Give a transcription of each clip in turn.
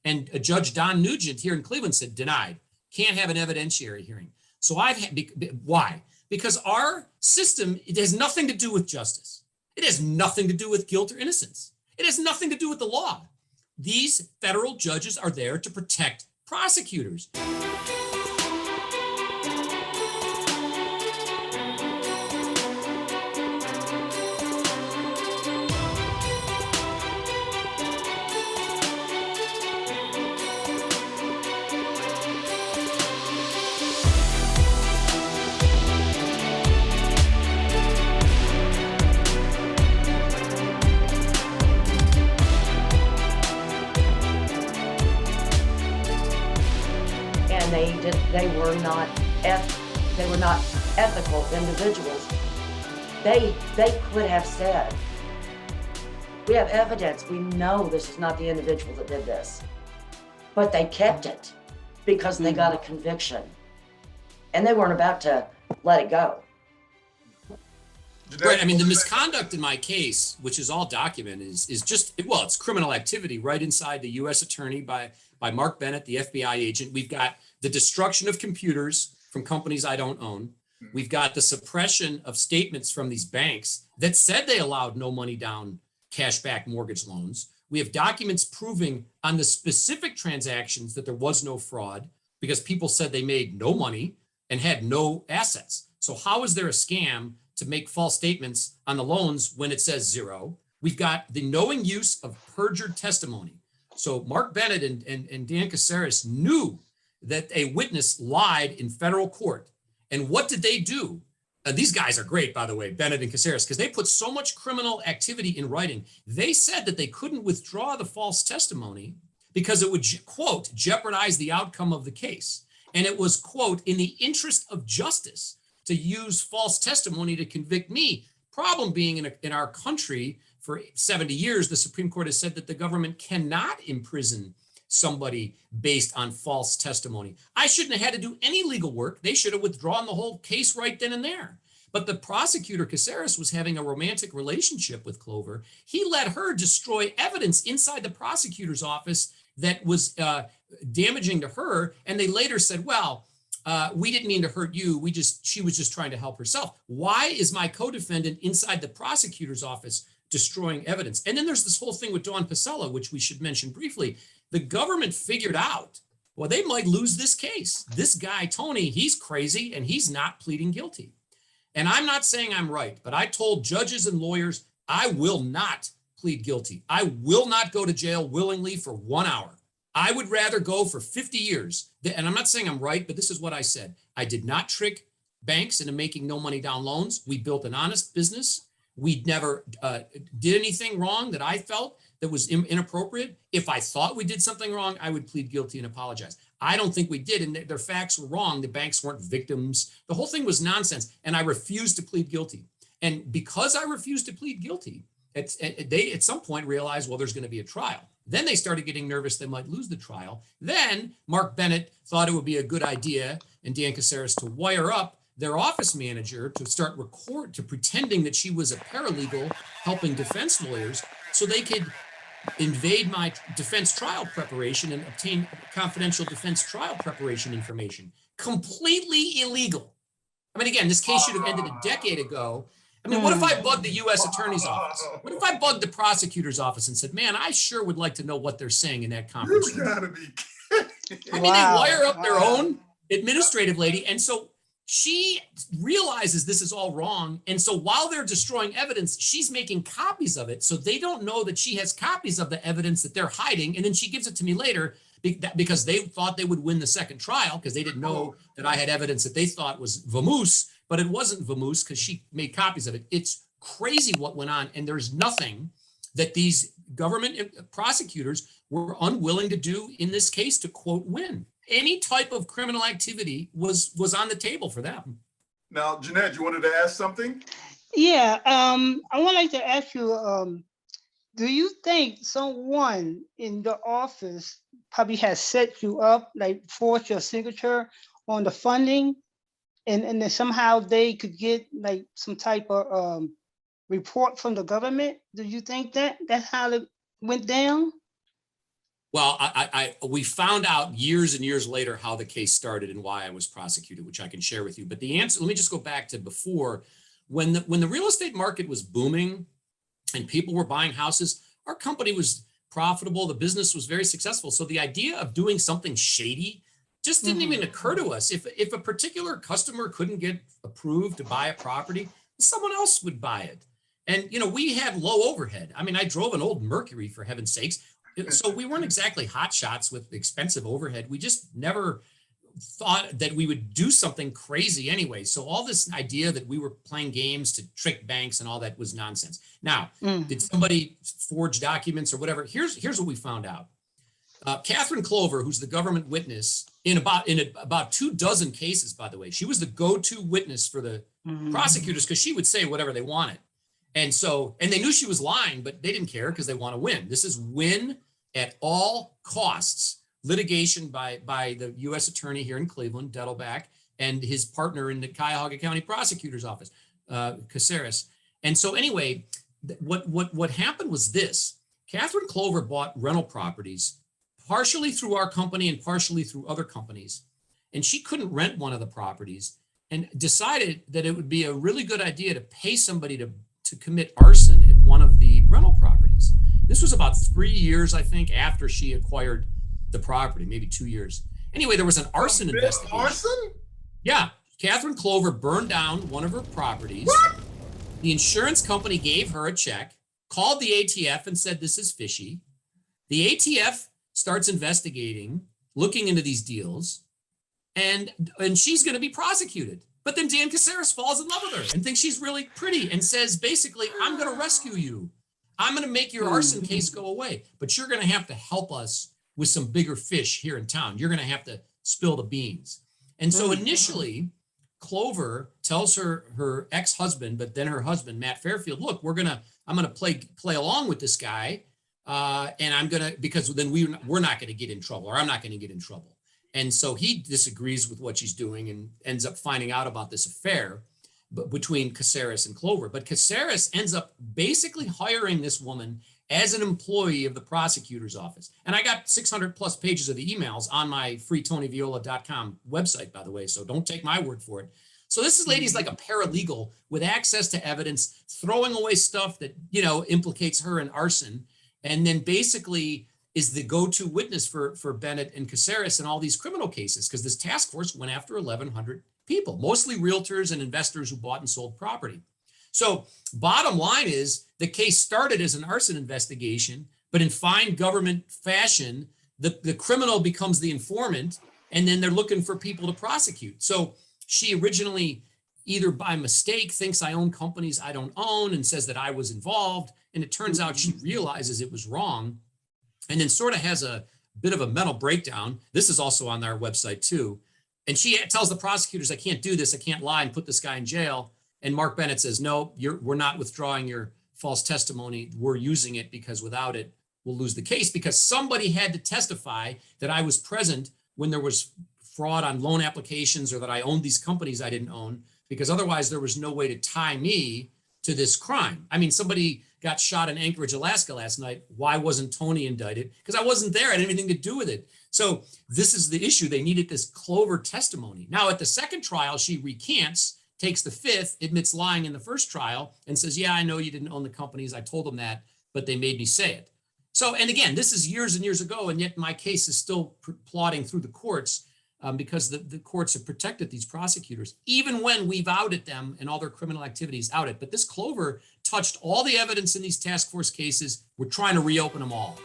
And Judge Don Nugent here in Cleveland said, denied, can't have an evidentiary hearing. So why? Because our system, it has nothing to do with justice. It has nothing to do with guilt or innocence. It has nothing to do with the law. These federal judges are there to protect prosecutors. They were not ethical individuals. They could have said, we have evidence, we know this is not the individual that did this. But they kept it because they got a conviction. And they weren't about to let it go. Right. I mean, the misconduct in my case, which is all documented, is just, well, it's criminal activity right inside the U.S. attorney by Mark Bennett, the FBI agent. We've got the destruction of computers from companies I don't own. We've got the suppression of statements from these banks that said they allowed no money down cashback mortgage loans. We have documents proving on the specific transactions that there was no fraud because people said they made no money and had no assets. So how is there a scam to make false statements on the loans when it says zero? We've got the knowing use of perjured testimony. So Mark Bennett and Dan Caceres knew that a witness lied in federal court. And what did they do? These guys are great, by the way, Bennett and Caceres, because they put so much criminal activity in writing. They said that they couldn't withdraw the false testimony because it would, quote, jeopardize the outcome of the case. And it was, quote, in the interest of justice to use false testimony to convict me. Problem being in our country for 70 years, the Supreme Court has said that the government cannot imprison somebody based on false testimony. I shouldn't have had to do any legal work. They should have withdrawn the whole case right then and there. But the prosecutor, Caceres, was having a romantic relationship with Clover. He let her destroy evidence inside the prosecutor's office that was damaging to her. And they later said, well, we didn't mean to hurt you. She was just trying to help herself. Why is my co-defendant inside the prosecutor's office destroying evidence? And then there's this whole thing with Dawn Pasella, which we should mention briefly. The government figured out, well, they might lose this case. This guy, Tony, he's crazy and he's not pleading guilty. And I'm not saying I'm right, but I told judges and lawyers, I will not plead guilty. I will not go to jail willingly for 1 hour. I would rather go for 50 years. And I'm not saying I'm right, but this is what I said. I did not trick banks into making no money down loans. We built an honest business. We never did anything wrong that I felt that was inappropriate. If I thought we did something wrong, I would plead guilty and apologize. I don't think we did, and their facts were wrong. The banks weren't victims. The whole thing was nonsense, and I refused to plead guilty. And because I refused to plead guilty, they at some point realized, well, there's going to be a trial. Then they started getting nervous they might lose the trial. Then Mark Bennett thought it would be a good idea, and Dan Caceres, to wire up their office manager to start pretending that she was a paralegal helping defense lawyers so they could invade my defense trial preparation and obtain confidential defense trial preparation information. Completely illegal. I mean, again, this case should have ended a decade ago. I mean, what if I bugged the U.S. Attorney's Office? What if I bugged the prosecutor's office and said, man, I sure would like to know what they're saying in that conference? You gotta be kidding. I mean, they wire up their own administrative lady. And so she realizes this is all wrong. And so while they're destroying evidence, she's making copies of it. So they don't know that she has copies of the evidence that they're hiding. And then she gives it to me later because they thought they would win the second trial because they didn't know that I had evidence that they thought was vamoose, but it wasn't vamoose because she made copies of it. It's crazy what went on. And there's nothing that these government prosecutors were unwilling to do in this case to, quote, win. Any type of criminal activity was on the table for them. Now, Jeanette, you wanted to ask something? Yeah, I would like to ask you, do you think someone in the office probably has set you up, like forced your signature on the funding, and then somehow they could get like some type of report from the government? Do you think that's how it went down? Well, we found out years and years later how the case started and why I was prosecuted, which I can share with you. But the answer, let me just go back to before, when the real estate market was booming and people were buying houses, our company was profitable. The business was very successful. So the idea of doing something shady just didn't even occur to us. If a particular customer couldn't get approved to buy a property, someone else would buy it. And, you know, we had low overhead. I mean, I drove an old Mercury, for heaven's sakes. So we weren't exactly hot shots with expensive overhead. We just never thought that we would do something crazy anyway. So all this idea that we were playing games to trick banks and all that was nonsense. Now, did somebody forge documents or whatever? Here's what we found out. Catherine Clover, who's the government witness in about 24 cases, by the way, she was the go-to witness for the prosecutors because she would say whatever they wanted. And they knew she was lying, but they didn't care because they want to win. This is win at all costs litigation by the U.S. attorney here in Cleveland, Dettelbach, and his partner in the Cuyahoga County prosecutor's office, Caceres. And so anyway, what happened was this. Catherine Clover bought rental properties partially through our company and partially through other companies. And she couldn't rent one of the properties and decided that it would be a really good idea to pay somebody to commit arson at one of the rental properties. This was about 3 years, I think, after she acquired the property, maybe 2 years. Anyway, there was an arson investigation. Arson? Yeah. Catherine Clover burned down one of her properties. What? The insurance company gave her a check, called the ATF and said, this is fishy. The ATF starts investigating, looking into these deals, and she's going to be prosecuted. But then Dan Caceres falls in love with her and thinks she's really pretty and says, basically, I'm going to rescue you. I'm going to make your arson case go away, but you're going to have to help us with some bigger fish here in town. You're going to have to spill the beans. And so initially, Clover tells her ex-husband, but then her husband, Matt Fairfield, look, I'm going to play along with this guy. And because then we're not going to get in trouble, or I'm not going to get in trouble. And so he disagrees with what she's doing and ends up finding out about this affair between Caceres and Clover. But Caceres ends up basically hiring this woman as an employee of the prosecutor's office. And I got 600 plus pages of the emails on my freetonyviola.com website, by the way, so don't take my word for it. So this lady's like a paralegal with access to evidence, throwing away stuff that, you know, implicates her in arson, and then basically is the go-to witness for Bennett and Caceres in all these criminal cases, because this task force went after 1,100 people, mostly realtors and investors who bought and sold property. So bottom line is the case started as an arson investigation, but in fine government fashion, the criminal becomes the informant, and then they're looking for people to prosecute. So she originally, either by mistake, thinks I own companies I don't own and says that I was involved. And it turns out she realizes it was wrong, and then sort of has a bit of a mental breakdown. This is also on our website too. And she tells the prosecutors, I can't do this. I can't lie and put this guy in jail. And Mark Bennett says, no, we're not withdrawing your false testimony. We're using it because without it, we'll lose the case, because somebody had to testify that I was present when there was fraud on loan applications, or that I owned these companies I didn't own, because otherwise there was no way to tie me to this crime. I mean, somebody got shot in Anchorage, Alaska last night. Why wasn't Tony indicted? Because I wasn't there. I didn't have anything to do with it. So this is the issue. They needed this Clover testimony. Now at the second trial, she recants, takes the fifth, admits lying in the first trial, and says, yeah, I know you didn't own the companies. I told them that, but they made me say it. So, and again, this is years and years ago, and yet my case is still plodding through the courts because the courts have protected these prosecutors, even when we've outed them and all their criminal activities outed. But this Clover touched all the evidence in these task force cases. We're trying to reopen them all.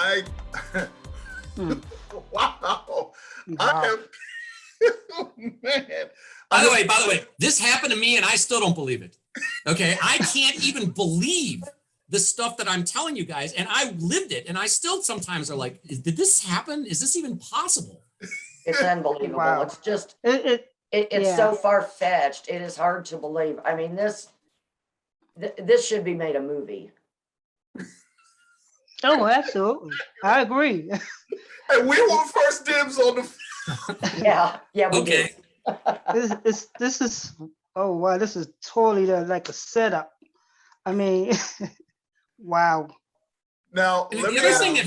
I Mm. wow. Wow. I am man. By the way, this happened to me and I still don't believe it. Okay. I can't even believe the stuff that I'm telling you guys. And I lived it. And I still sometimes are like, did this happen? Is this even possible? It's unbelievable. Wow. It's just, It, it's Yeah. so far-fetched. It is hard to believe. I mean, this should be made a movie. oh, absolutely. I agree. And we want first dibs on the Yeah, yeah, we do. Okay. This is, oh, wow, this is totally like a setup. I mean, wow. now. And Let the me other ask, thing that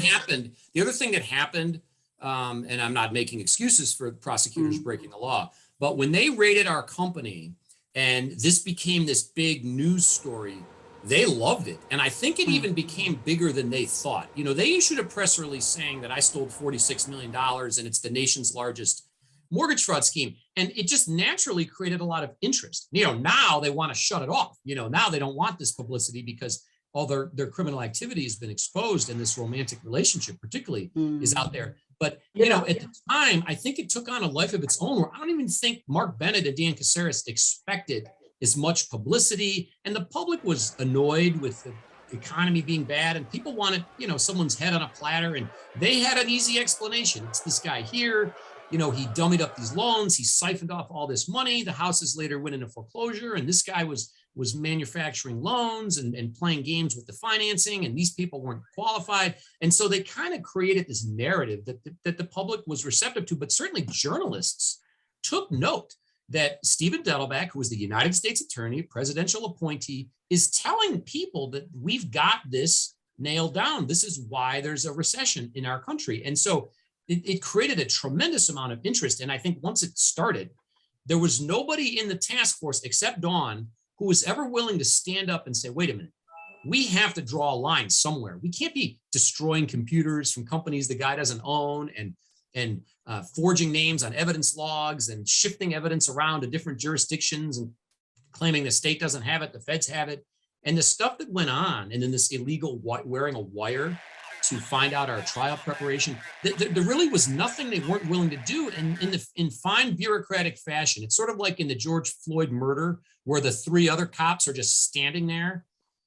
happened, and I'm not making excuses for prosecutors breaking the law, but when they raided our company and this became this big news story, they loved it. And I think it even became bigger than they thought. You know, they issued a press release saying that I stole $46 million and it's the nation's largest mortgage fraud scheme. And it just naturally created a lot of interest. You know, now they want to shut it off. You know, now they don't want this publicity because all their criminal activity has been exposed and this romantic relationship particularly is out there. But, you know, at the time, I think it took on a life of its own where I don't even think Mark Bennett and Dan Caceres expected as much publicity. And the public was annoyed with the economy being bad and people wanted, you know, someone's head on a platter and they had an easy explanation. It's this guy here. You know, he dummied up these loans. He siphoned off all this money. The houses later went into foreclosure. And this guy was manufacturing loans and playing games with the financing. And these people weren't qualified. And so they kind of created this narrative that the public was receptive to, but certainly journalists took note that Stephen Dettelbach, who was the United States attorney, presidential appointee, is telling people that we've got this nailed down. This is why there's a recession in our country. And so it created a tremendous amount of interest. And I think once it started, there was nobody in the task force except Dawn who was ever willing to stand up and say, wait a minute, we have to draw a line somewhere. We can't be destroying computers from companies the guy doesn't own and forging names on evidence logs and shifting evidence around to different jurisdictions and claiming the state doesn't have it, the feds have it. And the stuff that went on, and then this illegal wearing a wire to find out our trial preparation, there really was nothing they weren't willing to do. And in fine bureaucratic fashion, it's sort of like in the George Floyd murder, where the three other cops are just standing there.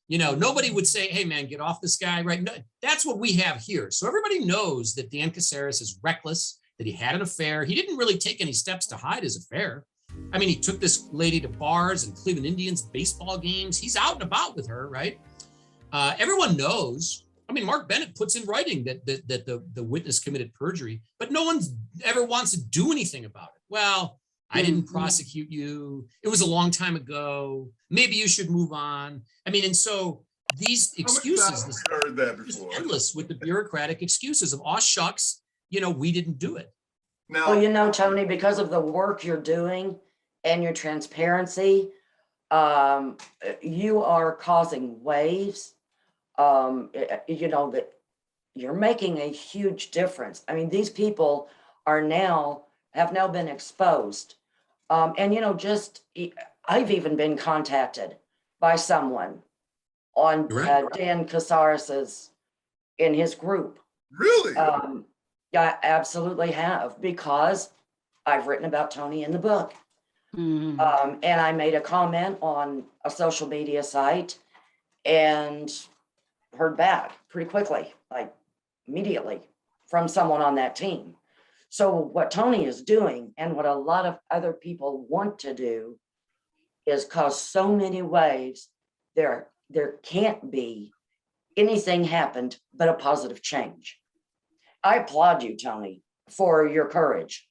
You know, nobody would say, hey man, get off this guy, right? No, that's what we have here. So everybody knows that Dan Caceres is reckless, that he had an affair. He didn't really take any steps to hide his affair. I mean, he took this lady to bars and Cleveland Indians baseball games. He's out and about with her, right? Everyone knows. I mean, Mark Bennett puts in writing that the witness committed perjury, but no one ever wants to do anything about it. Well, I didn't prosecute you. It was a long time ago. Maybe you should move on. I mean, and so these excuses, heard that before. endless with the bureaucratic excuses of, oh, shucks, you know, we didn't do it. Now, Well, you know, Tony, because of the work you're doing and your transparency, you are causing waves. You know, that you're making a huge difference. I mean, these people have now been exposed. And, you know, I've even been contacted by someone on Right. Dan Caceres's, in his group. really? I absolutely have, because I've written about Tony in the book. Mhm. And I made a comment on a social media site and heard back pretty quickly, like immediately, from someone on that team. So what Tony is doing, and what a lot of other people want to do, is cause so many waves. There can't be anything happened but a positive change. I applaud you, Tony, for your courage.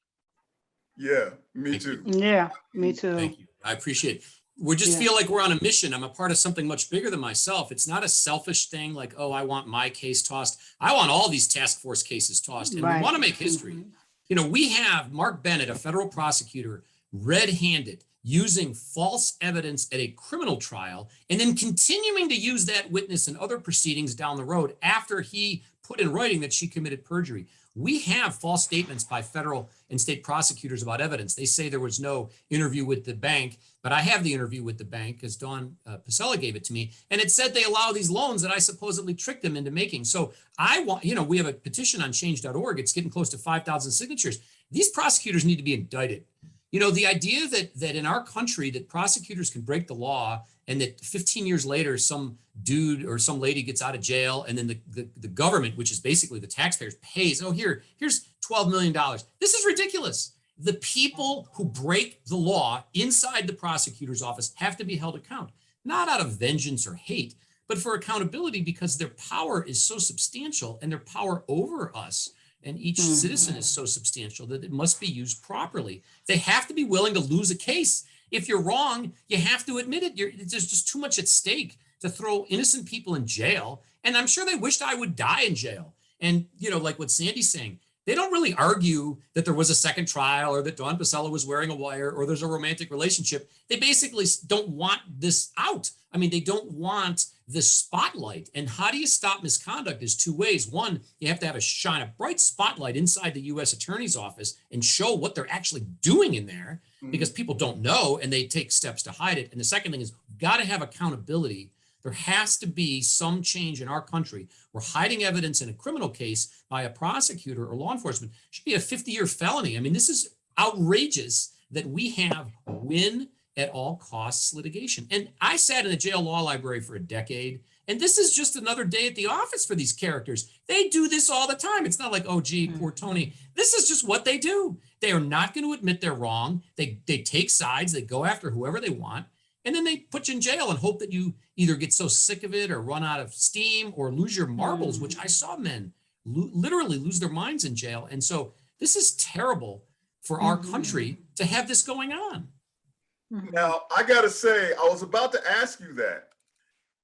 Yeah, me Thank too. Yeah, me too. Thank you. I appreciate it. We just Yeah. feel like we're on a mission. I'm a part of something much bigger than myself. It's not a selfish thing like, oh, I want my case tossed. I want all these task force cases tossed. And we Right. want to make history. Mhm. You know, we have Mark Bennett, a federal prosecutor, red-handed, using false evidence at a criminal trial, and then continuing to use that witness in other proceedings down the road after he put in writing that she committed perjury. We have false statements by federal and state prosecutors about evidence. They say there was no interview with the bank, but I have the interview with the bank because Dawn Pasella gave it to me. And it said they allow these loans that I supposedly tricked them into making. So I want, we have a petition on change.org. It's getting close to 5,000 signatures. These prosecutors need to be indicted. The idea that in our country that prosecutors can break the law and that 15 years later, some dude or some lady gets out of jail and then the government, which is basically the taxpayers, pays, here's $12 million. This is ridiculous. The people who break the law inside the prosecutor's office have to be held account, not out of vengeance or hate, but for accountability because their power is so substantial and their power over us and each citizen is so substantial that it must be used properly. They have to be willing to lose a case. If you're wrong, you have to admit it. There's just too much at stake to throw innocent people in jail. And I'm sure they wished I would die in jail. And, like what Sandy's saying, they don't really argue that there was a second trial or that Dawn Pasella was wearing a wire or there's a romantic relationship. They basically don't want this out. They don't want the spotlight. And how do you stop misconduct is two ways. One, you have to shine a bright spotlight inside the U.S. Attorney's Office and show what they're actually doing in there because people don't know and they take steps to hide it. And the second thing is we've got to have accountability. There has to be some change in our country where hiding evidence in a criminal case by a prosecutor or law enforcement should be a 50-year felony. This is outrageous that we have win at all costs litigation. And I sat in the jail law library for a decade, and this is just another day at the office for these characters. They do this all the time. It's not like, oh, gee, poor Tony. This is just what they do. They are not going to admit they're wrong. They take sides. They go after whoever they want. And then they put you in jail and hope that you either get so sick of it or run out of steam or lose your marbles, which I saw men literally lose their minds in jail. And so this is terrible for our country to have this going on. Now, I got to say, I was about to ask you that.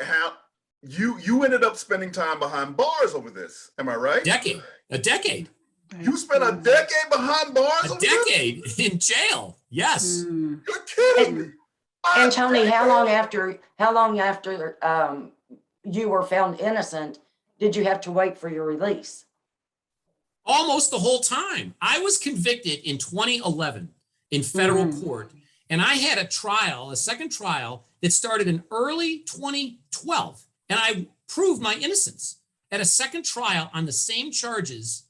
How you ended up spending time behind bars over this. Am I right? A decade. You spent a decade behind bars over decade in jail. Yes. You're kidding me. And Tony, how long after you were found innocent did you have to wait for your release? Almost the whole time. I was convicted in 2011 in federal court, and I had a second trial that started in early 2012, and I proved my innocence at a second trial on the same charges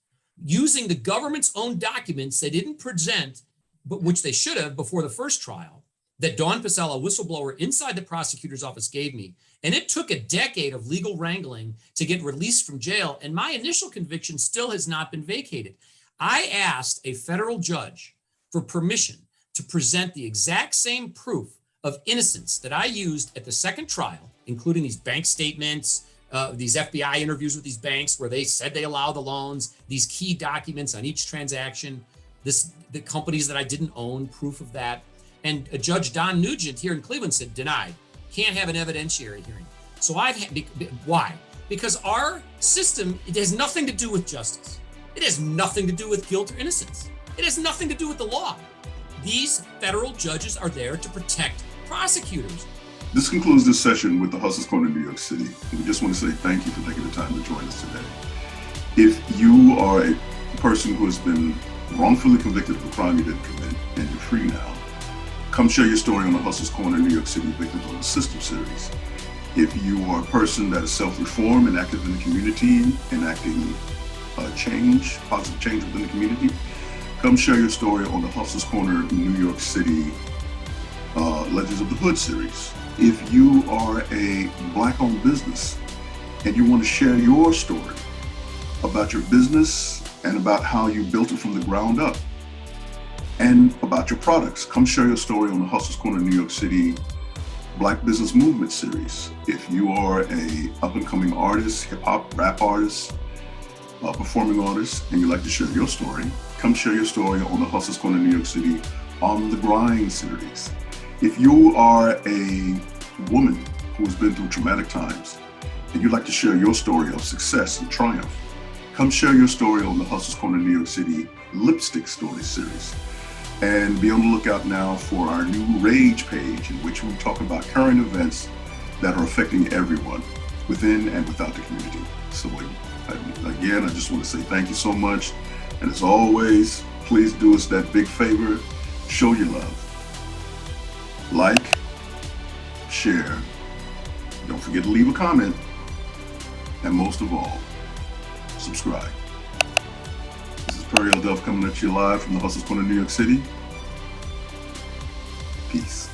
using the government's own documents they didn't present, but which they should have before the first trial, that Dawn Pasella, whistleblower inside the prosecutor's office, gave me. And it took a decade of legal wrangling to get released from jail. And my initial conviction still has not been vacated. I asked a federal judge for permission to present the exact same proof of innocence that I used at the second trial, including these bank statements, these FBI interviews with these banks where they said they allow the loans, these key documents on each transaction, the companies that I didn't own, proof of that. And Judge Don Nugent here in Cleveland said, denied, can't have an evidentiary hearing. So why? Because our system, it has nothing to do with justice. It has nothing to do with guilt or innocence. It has nothing to do with the law. These federal judges are there to protect prosecutors. This concludes this session with the Hustlers Corner New York City. We just want to say thank you for taking the time to join us today. If you are a person who has been wrongfully convicted of a crime you didn't commit and you're free now, come share your story on the Hustlers Corner New York City Victims of the System series. If you are a person that is self-reformed and active in the community, enacting change, positive change within the community, come share your story on the Hustlers Corner New York City Legends of the Hood series. If you are a Black-owned business and you want to share your story about your business and about how you built it from the ground up and about your products, come share your story on the Hustlers Corner New York City Black Business Movement series. If you are a up-and-coming artist, hip-hop, rap artist, performing artist, and you'd like to share your story, come share your story on the Hustlers Corner New York City On the Grind series. If you are a woman who has been through traumatic times and you'd like to share your story of success and triumph, come share your story on the Hustlers Corner New York City Lipstick Stories series. And be on the lookout now for our new Rage page, in which we talk about current events that are affecting everyone within and without the community. So again, I just want to say thank you so much. And as always, please do us that big favor, show your love. Like, share, don't forget to leave a comment, and most of all, subscribe. This is Perry L. Duff coming at you live from the Hustlers Corner, New York City. Peace.